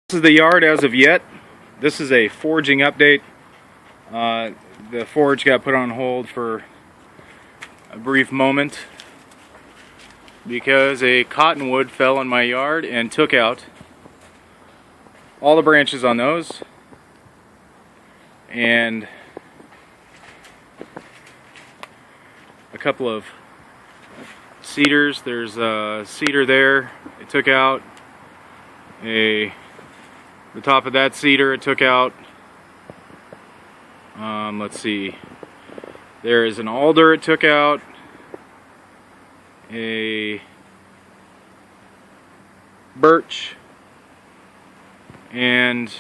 This is the yard as of yet. This is a foraging update. The forage got put on hold for a brief moment because a cottonwood fell in my yard and took out all the branches on those, and a couple of cedars. There's a cedar there. It took out the top of that cedar. It took out, let's see, there is an alder it took out, a birch, and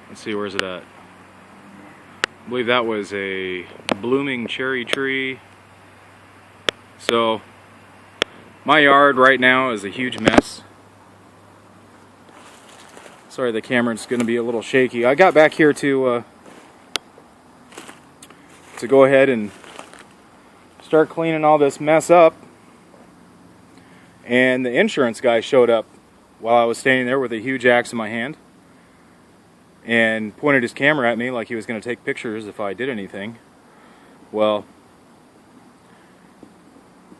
let's see, where's it at? I believe that was a blooming cherry tree. So my yard right now is a huge mess. Sorry, the camera's going to be a little shaky. I got back here to go ahead and start cleaning all this mess up, and the insurance guy showed up while I was standing there with a huge axe in my hand and pointed his camera at me like he was going to take pictures if I did anything. Well,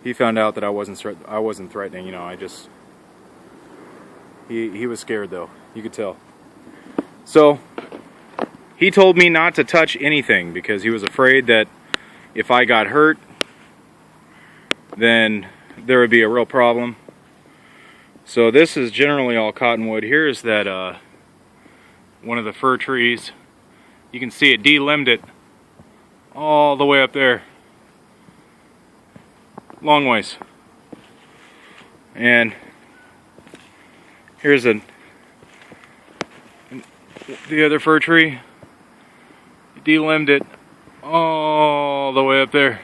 he found out that I wasn't threatening. You know, he was scared though. You could tell. So he told me not to touch anything because he was afraid that if I got hurt, then there would be a real problem. So this is generally all cottonwood. Here's that one of the fir trees. You can see it de-limbed it all the way up there. Long ways. And here's the other fir tree. De-limbed it all the way up there.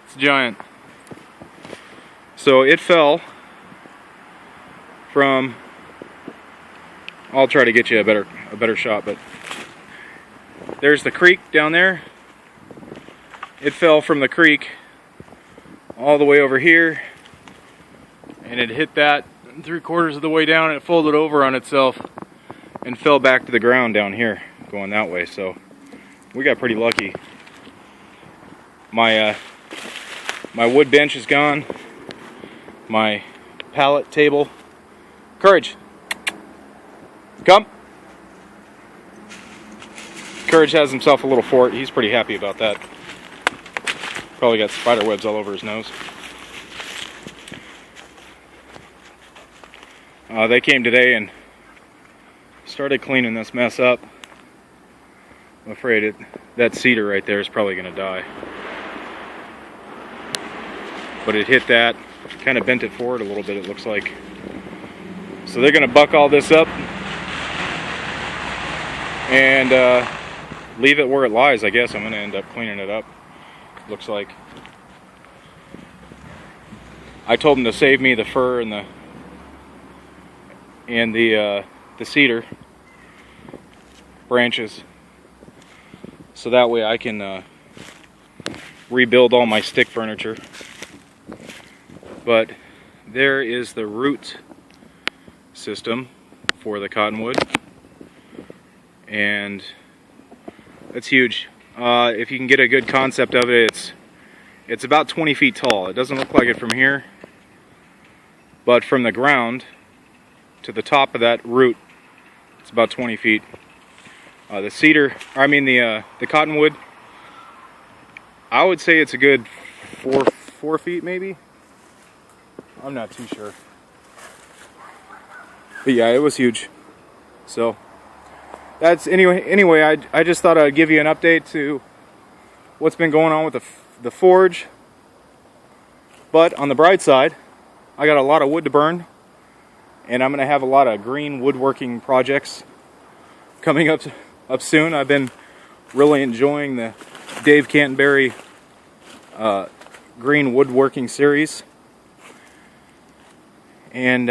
It's giant. So it fell from, I'll try to get you a better shot, but there's the creek down there. It fell from the creek all the way over here, and it hit that 3/4 of the way down, and it folded over on itself and fell back to the ground down here, going that way. So we got pretty lucky. My wood bench is gone. My pallet table. Courage, come. Courage has himself a little fort. He's pretty happy about that. Probably got spider webs all over his nose. They came today and started cleaning this mess up. I'm afraid that cedar right there is probably going to die. But it hit that, kind of bent it forward a little bit, it looks like. So they're going to buck all this up and leave it where it lies, I guess. I'm going to end up cleaning it up, looks like. I told them to save me the fir and the cedar branches, so that way I can rebuild all my stick furniture. But there is the root system for the cottonwood, and it's huge. If you can get a good concept of it, it's about 20 feet tall. It doesn't look like it from here, but from the ground to the top of that root, it's about 20 feet. The cottonwood, I would say it's a good 4 feet maybe. I'm not too sure. But yeah, it was huge. So that's anyway, I just thought I'd give you an update to what's been going on with the forge. But on the bright side, I got a lot of wood to burn, and I'm going to have a lot of green woodworking projects coming up soon. I've been really enjoying the Dave Canterbury green woodworking series. And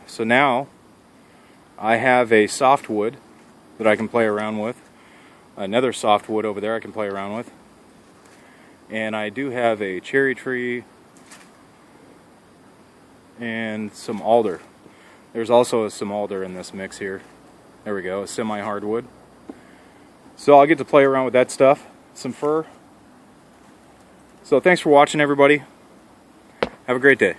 so now I have a softwood that I can play around with. Another softwood over there I can play around with. And I do have a cherry tree and some alder. There's also some alder in this mix here. There we go, a semi-hardwood. So I'll get to play around with that stuff. Some fir. So thanks for watching, everybody. Have a great day.